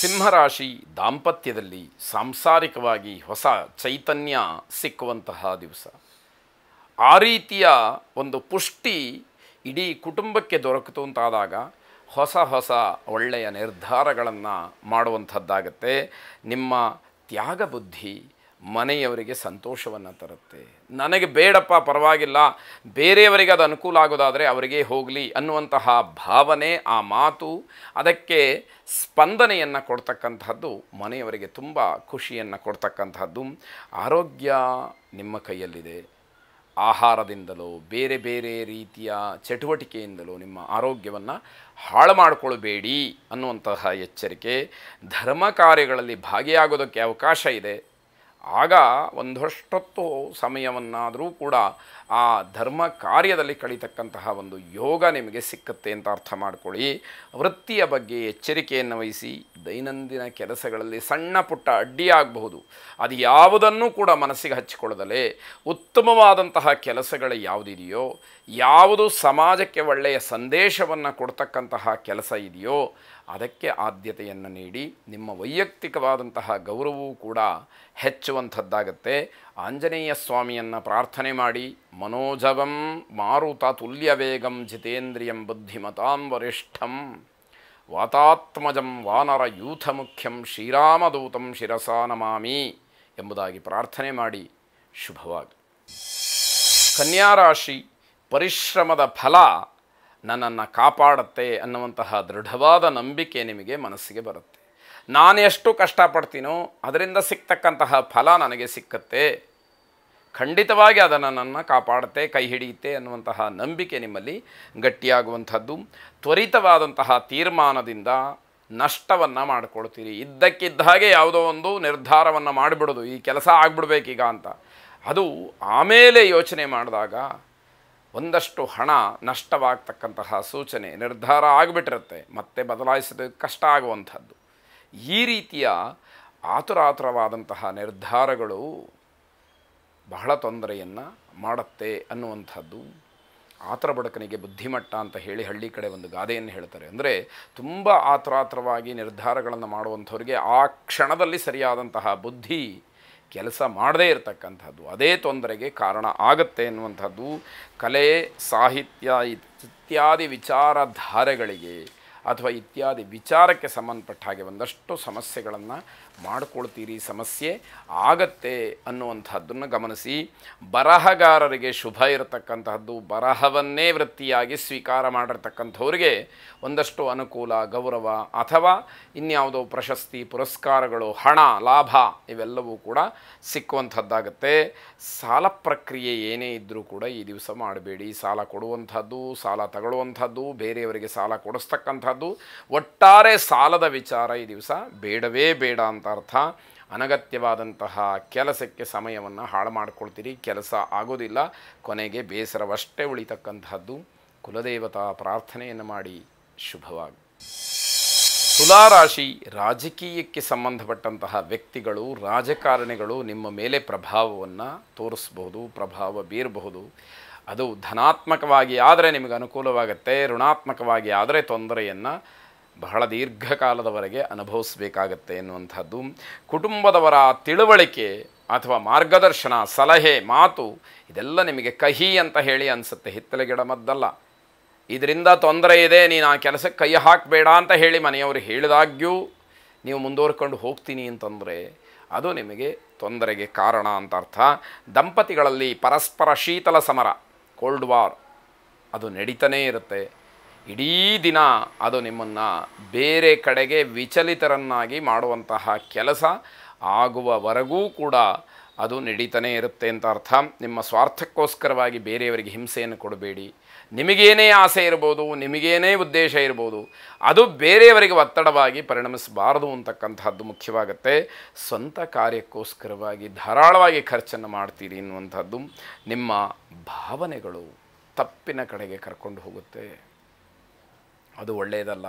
ಸಿಂಹರಾಶಿ ದಾಂಪತ್ಯದಲ್ಲಿ ಸಾಂಸಾರಿಕವಾಗಿ ಹೊಸ ಚೈತನ್ಯ ಸಿಕ್ಕುವಂತಹ ದಿವಸ. ಆ ರೀತಿಯ ಒಂದು ಪುಷ್ಟಿ ಇಡೀ ಕುಟುಂಬಕ್ಕೆ ದೊರಕಿತು ಅಂತಾದಾಗ ಹೊಸ ಹೊಸ ಒಳ್ಳೆಯ ನಿರ್ಧಾರಗಳನ್ನು ಮಾಡುವಂಥದ್ದಾಗತ್ತೆ. ನಿಮ್ಮ ತ್ಯಾಗ ಬುದ್ಧಿ ಮನೆಯವರಿಗೆ ಸಂತೋಷವನ್ನು ತರುತ್ತೆ. ನನಗೆ ಬೇಡಪ್ಪ, ಪರವಾಗಿಲ್ಲ, ಬೇರೆಯವರಿಗೆ ಅದು ಅನುಕೂಲ ಆಗೋದಾದರೆ ಅವರಿಗೆ ಹೋಗಲಿ ಅನ್ನುವಂತಹ ಭಾವನೆ, ಆ ಮಾತು, ಅದಕ್ಕೆ ಸ್ಪಂದನೆಯನ್ನು ಕೊಡ್ತಕ್ಕಂಥದ್ದು ಮನೆಯವರಿಗೆ ತುಂಬ ಖುಷಿಯನ್ನು ಕೊಡ್ತಕ್ಕಂಥದ್ದು. ಆರೋಗ್ಯ ನಿಮ್ಮ ಕೈಯಲ್ಲಿದೆ. ಆಹಾರದಿಂದಲೋ ಬೇರೆ ಬೇರೆ ರೀತಿಯ ಚಟುವಟಿಕೆಯಿಂದಲೋ ನಿಮ್ಮ ಆರೋಗ್ಯವನ್ನು ಹಾಳು ಮಾಡಿಕೊಳ್ಬೇಡಿ ಅನ್ನುವಂತಹ ಎಚ್ಚರಿಕೆ. ಧರ್ಮ ಕಾರ್ಯಗಳಲ್ಲಿ ಭಾಗಿಯಾಗೋದಕ್ಕೆ ಅವಕಾಶ ಇದೆ. ಆಗ ಒಂದಷ್ಟೊತ್ತು ಸಮಯವನ್ನಾದರೂ ಕೂಡ ಆ ಧರ್ಮ ಕಾರ್ಯದಲ್ಲಿ ಕಳೀತಕ್ಕಂತಹ ಒಂದು ಯೋಗ ನಿಮಗೆ ಸಿಕ್ಕತ್ತೆ ಅಂತ ಅರ್ಥ ಮಾಡ್ಕೊಳ್ಳಿ. ವೃತ್ತಿಯ ಬಗ್ಗೆ ಎಚ್ಚರಿಕೆಯನ್ನು ವಹಿಸಿ. ದೈನಂದಿನ ಕೆಲಸಗಳಲ್ಲಿ ಸಣ್ಣ ಪುಟ್ಟ ಅಡ್ಡಿಯಾಗಬಹುದು, ಅದು ಯಾವುದನ್ನು ಕೂಡ ಮನಸ್ಸಿಗೆ ಹಚ್ಚಿಕೊಳ್ಳದಲೇ ಉತ್ತಮವಾದಂತಹ ಕೆಲಸಗಳು ಯಾವುದಿದೆಯೋ, ಯಾವುದು ಸಮಾಜಕ್ಕೆ ಒಳ್ಳೆಯ ಸಂದೇಶವನ್ನು ಕೊಡ್ತಕ್ಕಂತಹ ಕೆಲಸ ಇದೆಯೋ ಅದಕ್ಕೆ ಆದ್ಯತೆಯನ್ನು ನೀಡಿ. ನಿಮ್ಮ ವೈಯಕ್ತಿಕವಾದಂತಹ ಗೌರವವೂ ಕೂಡ ಹೆಚ್ಚುವಂಥದ್ದಾಗತ್ತೆ. ಆಂಜನೇಯ ಸ್ವಾಮಿಯನ್ನು ಪ್ರಾರ್ಥನೆ ಮಾಡಿ. ಮನೋಜವಂ ಮಾರುತ ತುಲ್ಯ ವೇಗಂ ಜಿತೇಂದ್ರಿಯಂ ಬುದ್ಧಿಮತಾಂ ವರಿಷ್ಠಂ ವಾತಾತ್ಮಜಂ ವಾನರ ಯೂಥ ಮುಖ್ಯಂ ಶ್ರೀರಾಮದೂತಂ ಶಿರಸಾ ನಮಾಮಿ ಎಂಬುದಾಗಿ ಪ್ರಾರ್ಥನೆ ಮಾಡಿ. ಶುಭವಾಗಿ. ಕನ್ಯಾರಾಶಿ, ಪರಿಶ್ರಮದ ಫಲ ನನ್ನನ್ನು ಕಾಪಾಡುತ್ತೆ ಅನ್ನುವಂತಹ ದೃಢವಾದ ನಂಬಿಕೆ ನಿಮಗೆ ಮನಸ್ಸಿಗೆ ಬರುತ್ತೆ. ನಾನು ಎಷ್ಟು ಕಷ್ಟಪಡ್ತೀನೋ ಅದರಿಂದ ಸಿಗ್ತಕ್ಕಂತಹ ಫಲ ನನಗೆ ಸಿಕ್ಕತ್ತೆ, ಖಂಡಿತವಾಗಿ ಅದನ್ನು ನನ್ನ ಕಾಪಾಡುತ್ತೆ, ಕೈ ಹಿಡಿಯುತ್ತೆ ಅನ್ನುವಂತಹ ನಂಬಿಕೆ ನಿಮ್ಮಲ್ಲಿ ಗಟ್ಟಿಯಾಗುವಂಥದ್ದು. ತ್ವರಿತವಾದಂತಹ ತೀರ್ಮಾನದಿಂದ ನಷ್ಟವನ್ನು ಮಾಡಿಕೊಳ್ತೀರಿ. ಇದ್ದಕ್ಕಿದ್ದ ಹಾಗೆ ಯಾವುದೋ ಒಂದು ನಿರ್ಧಾರವನ್ನು ಮಾಡಿಬಿಡೋದು, ಈ ಕೆಲಸ ಆಗ್ಬಿಡ್ಬೇಕೀಗ ಅಂತ. ಅದು ಆಮೇಲೆ ಯೋಚನೆ ಮಾಡಿದಾಗ ಒಂದಷ್ಟು ಹಣ ನಷ್ಟವಾಗ್ತಕ್ಕಂತಹ ಸೂಚನೆ, ನಿರ್ಧಾರ ಆಗಿಬಿಟ್ಟಿರುತ್ತೆ, ಮತ್ತೆ ಬದಲಾಯಿಸೋದಕ್ಕೆ ಕಷ್ಟ ಆಗುವಂಥದ್ದು. ಈ ರೀತಿಯ ಆತುರಾತುರವಾದಂತಹ ನಿರ್ಧಾರಗಳು ಬಹಳ ತೊಂದರೆಯನ್ನು ಮಾಡುತ್ತೆ ಅನ್ನುವಂಥದ್ದು. ಆತರ ಬಡಕನಿಗೆ ಬುದ್ಧಿಮಟ್ಟ ಅಂತ ಹೇಳಿ ಹಳ್ಳಿ ಕಡೆ ಒಂದು ಗಾದೆಯನ್ನು ಹೇಳ್ತಾರೆ. ಅಂದರೆ ತುಂಬ ಆತುರಾತುರವಾಗಿ ನಿರ್ಧಾರಗಳನ್ನು ಮಾಡುವಂಥವ್ರಿಗೆ ಆ ಕ್ಷಣದಲ್ಲಿ ಸರಿಯಾದಂತಹ ಬುದ್ಧಿ ಕೆಲಸ ಮಾಡದೇ ಇರತಕ್ಕಂಥದ್ದು, ಅದೇ ತೊಂದರೆಗೆ ಕಾರಣ ಆಗುತ್ತೆ ಎನ್ನುವಂಥದ್ದು. ಕಲೆ, ಸಾಹಿತ್ಯ ಇತ್ಯಾದಿ ವಿಚಾರಧಾರೆಗಳಿಗೆ ಅಥವಾ ಇತ್ಯಾದಿ ವಿಚಾರಕ್ಕೆ ಸಂಬಂಧಪಟ್ಟ ಹಾಗೆ ಒಂದಷ್ಟು ಸಮಸ್ಯೆಗಳನ್ನು ಮಾಡಿಕೊಳ್ತೀರಿ, ಸಮಸ್ಯೆ ಆಗತ್ತೆ ಅನ್ನುವಂಥದ್ದನ್ನು ಗಮನಿಸಿ. ಬರಹಗಾರರಿಗೆ ಶುಭ ಇರತಕ್ಕಂತಹದ್ದು, ಬರಹವನ್ನೇ ವೃತ್ತಿಯಾಗಿ ಸ್ವೀಕಾರ ಮಾಡಿರ್ತಕ್ಕಂಥವ್ರಿಗೆ ಒಂದಷ್ಟು ಅನುಕೂಲ, ಗೌರವ ಅಥವಾ ಇನ್ಯಾವುದೋ ಪ್ರಶಸ್ತಿ, ಪುರಸ್ಕಾರಗಳು, ಹಣ, ಲಾಭ ಇವೆಲ್ಲವೂ ಕೂಡ ಸಿಕ್ಕುವಂಥದ್ದಾಗತ್ತೆ. ಸಾಲ ಪ್ರಕ್ರಿಯೆ ಏನೇ ಇದ್ದರೂ ಕೂಡ ಈ ದಿವಸ ಮಾಡಬೇಡಿ. ಸಾಲ ಕೊಡುವಂಥದ್ದು, ಸಾಲ ತಗೊಳ್ಳುವಂಥದ್ದು, ಬೇರೆಯವರಿಗೆ ಸಾಲ ಕೊಡಿಸ್ತಕ್ಕಂಥದ್ದು, ಒಟ್ಟಾರೆ ಸಾಲದ ವಿಚಾರ ಈ ದಿವಸ ಬೇಡವೇ ಬೇಡ ಅಂತ ಅರ್ಥ. ಅನಗತ್ಯವಾದಂತಹ ಕೆಲಸಕ್ಕೆ ಸಮಯವನ್ನು ಹಾಳು ಮಾಡಿಕೊಳ್ತೀರಿ, ಕೆಲಸ ಆಗೋದಿಲ್ಲ, ಕೊನೆಗೆ ಬೇಸರವಷ್ಟೇ ಉಳಿತಕ್ಕಂತಹದ್ದು. ಕುಲದೇವತಾ ಪ್ರಾರ್ಥನೆಯನ್ನು ಮಾಡಿ. ಶುಭವಾಗಿ. ತುಲಾರಾಶಿ, ರಾಜಕೀಯಕ್ಕೆ ಸಂಬಂಧಪಟ್ಟಂತಹ ವ್ಯಕ್ತಿಗಳು, ರಾಜಕಾರಣಿಗಳು ನಿಮ್ಮ ಮೇಲೆ ಪ್ರಭಾವವನ್ನು ತೋರಿಸ್ಬೋದು, ಪ್ರಭಾವ ಬೀರಬಹುದು. ಅದು ಧನಾತ್ಮಕವಾಗಿ ಆದರೆ ನಿಮಗೆ ಅನುಕೂಲವಾಗುತ್ತೆ, ಋಣಾತ್ಮಕವಾಗಿ ಆದರೆ ತೊಂದರೆಯನ್ನು ಬಹಳ ದೀರ್ಘಕಾಲದವರೆಗೆ ಅನುಭವಿಸಬೇಕಾಗತ್ತೆ ಎನ್ನುವಂಥದ್ದು. ಕುಟುಂಬದವರ ತಿಳುವಳಿಕೆ ಅಥವಾ ಮಾರ್ಗದರ್ಶನ, ಸಲಹೆ, ಮಾತು ಇದೆಲ್ಲ ನಿಮಗೆ ಕಹಿ ಅಂತ ಹೇಳಿ ಅನಿಸುತ್ತೆ, ಹಿತ್ತಲಗಿಡ ಮದ್ದಲ್ಲ. ಇದರಿಂದ ತೊಂದರೆ ಇದೆ, ನೀನು ಆ ಕೆಲಸಕ್ಕೆ ಕೈ ಹಾಕಬೇಡ ಅಂತ ಹೇಳಿ ಮನೆಯವರು ಹೇಳಿದಾಗ್ಯೂ ನೀವು ಮುಂದುವರ್ಕೊಂಡು ಹೋಗ್ತೀನಿ ಅಂತಂದರೆ ಅದು ನಿಮಗೆ ತೊಂದರೆಗೆ ಕಾರಣ ಅಂತ ಅರ್ಥ. ದಂಪತಿಗಳಲ್ಲಿ ಪರಸ್ಪರ ಶೀತಲ ಸಮರ, ಕೋಲ್ಡ್ ವಾರ್ ಅದು ನಡೀತಾನೇ ಇರುತ್ತೆ. ಇಡೀ ದಿನ ಅದು ನಿಮ್ಮನ್ನು ಬೇರೆ ಕಡೆಗೆ ವಿಚಲಿತರನ್ನಾಗಿ ಮಾಡುವಂತಹ ಕೆಲಸ ಆಗುವವರೆಗೂ ಕೂಡ ಅದು ನಡೀತಾನೇ ಇರುತ್ತೆ ಅಂತ ಅರ್ಥ. ನಿಮ್ಮ ಸ್ವಾರ್ಥಕ್ಕೋಸ್ಕರವಾಗಿ ಬೇರೆಯವರಿಗೆ ಹಿಂಸೆಯನ್ನು ಕೊಡಬೇಡಿ. ನಿಮಗೇನೇ ಆಸೆ ಇರ್ಬೋದು, ನಿಮಗೇನೇ ಉದ್ದೇಶ ಇರ್ಬೋದು, ಅದು ಬೇರೆಯವರಿಗೆ ಒತ್ತಡವಾಗಿ ಪರಿಣಮಿಸಬಾರದು ಅಂತಕ್ಕಂಥದ್ದು ಮುಖ್ಯವಾಗುತ್ತೆ. ಸ್ವಂತ ಕಾರ್ಯಕ್ಕೋಸ್ಕರವಾಗಿ ಧಾರಾಳವಾಗಿ ಖರ್ಚನ್ನು ಮಾಡ್ತೀರಿ ಎನ್ನುವಂಥದ್ದು. ನಿಮ್ಮ ಭಾವನೆಗಳು ತಪ್ಪಿನ ಕಡೆಗೆ ಕರ್ಕೊಂಡು ಹೋಗುತ್ತೆ, ಅದು ಒಳ್ಳೆಯದಲ್ಲ.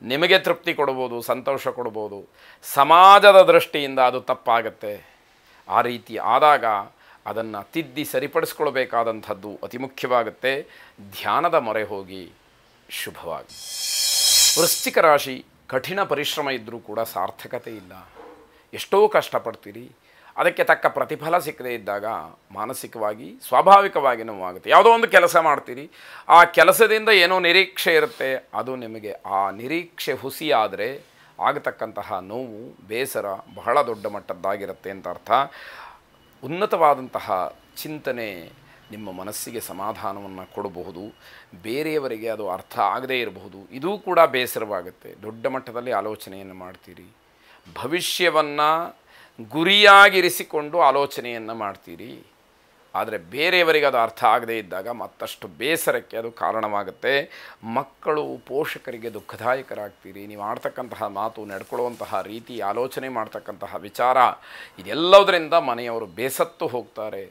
ನಿಮಗೆ ತೃಪ್ತಿ ಕೊಡ್ಬೋದು, ಸಂತೋಷ ಕೊಡ್ಬೋದು, ಸಮಾಜದ ದೃಷ್ಟಿಯಿಂದ ಅದು ತಪ್ಪಾಗತ್ತೆ. ಆ ರೀತಿ ಆದಾಗ ಅದನ್ನು ತಿದ್ದಿ ಸರಿಪಡಿಸ್ಕೊಳ್ಬೇಕಾದಂಥದ್ದು ಅತಿ ಮುಖ್ಯವಾಗುತ್ತೆ. ಧ್ಯಾನದ ಮೊರೆ ಹೋಗಿ. ಶುಭವಾಗಿ. ವೃಶ್ಚಿಕ ರಾಶಿ, ಕಠಿಣ ಪರಿಶ್ರಮ ಇದ್ದರೂ ಕೂಡ ಸಾರ್ಥಕತೆ ಇಲ್ಲ. ಎಷ್ಟೋ ಕಷ್ಟಪಡ್ತೀರಿ, ಅದಕ್ಕೆ ತಕ್ಕ ಪ್ರತಿಫಲ ಸಿಕ್ಕದೇ ಇದ್ದಾಗ ಮಾನಸಿಕವಾಗಿ ಸ್ವಾಭಾವಿಕವಾಗಿ ನೋವಾಗುತ್ತೆ. ಯಾವುದೋ ಒಂದು ಕೆಲಸ ಮಾಡ್ತೀರಿ, ಆ ಕೆಲಸದಿಂದ ಏನೋ ನಿರೀಕ್ಷೆ ಇರುತ್ತೆ, ಅದು ನಿಮಗೆ ಆ ನಿರೀಕ್ಷೆ ಹುಸಿಯಾದರೆ ಆಗತಕ್ಕಂತಹ ನೋವು, ಬೇಸರ ಬಹಳ ದೊಡ್ಡ ಮಟ್ಟದ್ದಾಗಿರುತ್ತೆ ಅಂತ ಅರ್ಥ. ಉನ್ನತವಾದಂತಹ ಚಿಂತನೆ ನಿಮ್ಮ ಮನಸ್ಸಿಗೆ ಸಮಾಧಾನವನ್ನು ಕೊಡಬಹುದು, ಬೇರೆಯವರಿಗೆ ಅದು ಅರ್ಥ ಆಗದೇ ಇರಬಹುದು, ಇದೂ ಕೂಡ ಬೇಸರವಾಗುತ್ತೆ. ದೊಡ್ಡ ಮಟ್ಟದಲ್ಲಿ ಆಲೋಚನೆಯನ್ನು ಮಾಡ್ತೀರಿ, ಭವಿಷ್ಯವನ್ನು ಗುರಿಯಾಗಿರಿಸಿಕೊಂಡು ಆಲೋಚನೆಯನ್ನು ಮಾಡ್ತೀರಿ. ಆದರೆ ಬೇರೆಯವರಿಗೆ ಅದು ಅರ್ಥ ಆಗದೇ ಇದ್ದಾಗ ಮತ್ತಷ್ಟು ಬೇಸರಕ್ಕೆ ಅದು ಕಾರಣವಾಗುತ್ತೆ. ಮಕ್ಕಳು, ಪೋಷಕರಿಗೆ ದುಃಖದಾಯಕರಾಗ್ತೀರಿ. ನೀವು ಆಡ್ತಕ್ಕಂತಹ ಮಾತು, ನಡ್ಕೊಳ್ಳುವಂತಹ ರೀತಿ, ಆಲೋಚನೆ ಮಾಡ್ತಕ್ಕಂತಹ ವಿಚಾರ, ಇದೆಲ್ಲದರಿಂದ ಮನೆಯವರು ಬೇಸತ್ತು ಹೋಗ್ತಾರೆ.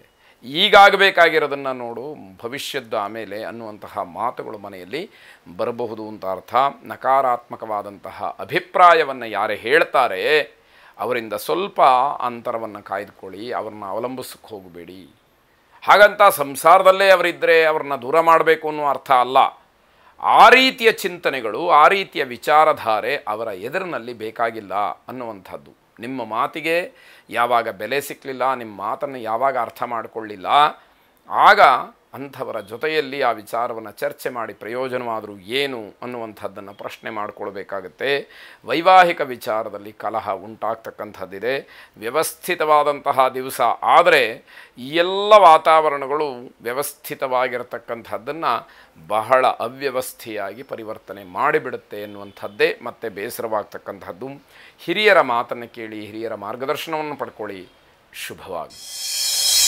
ಈಗಾಗಬೇಕಾಗಿರೋದನ್ನು ನೋಡು, ಭವಿಷ್ಯದ್ದು ಆಮೇಲೆ ಅನ್ನುವಂತಹ ಮಾತುಗಳು ಮನೆಯಲ್ಲಿ ಬರಬಹುದು ಅಂತ ಅರ್ಥ. ನಕಾರಾತ್ಮಕವಾದಂತಹ ಅಭಿಪ್ರಾಯವನ್ನು ಯಾರೇ ಹೇಳ್ತಾರೆ ಅವರಿಂದ ಸ್ವಲ್ಪ ಅಂತರವನ್ನು ಕಾಯ್ದುಕೊಳ್ಳಿ, ಅವ್ರನ್ನ ಅವಲಂಬಿಸಕ್ಕೆ ಹೋಗಬೇಡಿ. ಹಾಗಂತ ಸಂಸಾರದಲ್ಲೇ ಅವರಿದ್ದರೆ ಅವ್ರನ್ನ ದೂರ ಮಾಡಬೇಕು ಅನ್ನೋ ಅರ್ಥ ಅಲ್ಲ. ಆ ರೀತಿಯ ಚಿಂತನೆಗಳು, ಆ ರೀತಿಯ ವಿಚಾರಧಾರೆ ಅವರ ಎದುರಿನಲ್ಲಿ ಬೇಕಾಗಿಲ್ಲ ಅನ್ನುವಂಥದ್ದು. ನಿಮ್ಮ ಮಾತಿಗೆ ಯಾವಾಗ ಬೆಲೆ ಸಿಕ್ಕಲಿಲ್ಲ, ನಿಮ್ಮ ಮಾತನ್ನು ಯಾವಾಗ ಅರ್ಥ ಮಾಡಿಕೊಳ್ಳಿಲ್ಲ, ಆಗ ಅಂಥವರ ಜೊತೆಯಲ್ಲಿ ಆ ವಿಚಾರವನ್ನು ಚರ್ಚೆ ಮಾಡಿ ಪ್ರಯೋಜನವಾದರೂ ಏನು ಅನ್ನುವಂಥದ್ದನ್ನು ಪ್ರಶ್ನೆ ಮಾಡಿಕೊಳ್ಬೇಕಾಗತ್ತೆ. ವೈವಾಹಿಕ ವಿಚಾರದಲ್ಲಿ ಕಲಹ ಉಂಟಾಗ್ತಕ್ಕಂಥದ್ದಿದೆ. ವ್ಯವಸ್ಥಿತವಾದಂತಹ ದಿವಸ ಆದರೆ ಈ ಎಲ್ಲ ವಾತಾವರಣಗಳು ವ್ಯವಸ್ಥಿತವಾಗಿರತಕ್ಕಂಥದ್ದನ್ನು ಬಹಳ ಅವ್ಯವಸ್ಥೆಯಾಗಿ ಪರಿವರ್ತನೆ ಮಾಡಿಬಿಡುತ್ತೆ ಎನ್ನುವಂಥದ್ದೇ ಮತ್ತೆ ಬೇಸರವಾಗ್ತಕ್ಕಂಥದ್ದು. ಹಿರಿಯರ ಮಾತನ್ನು ಕೇಳಿ, ಹಿರಿಯರ ಮಾರ್ಗದರ್ಶನವನ್ನು ಪಡ್ಕೊಳ್ಳಿ. ಶುಭವಾಗಿ.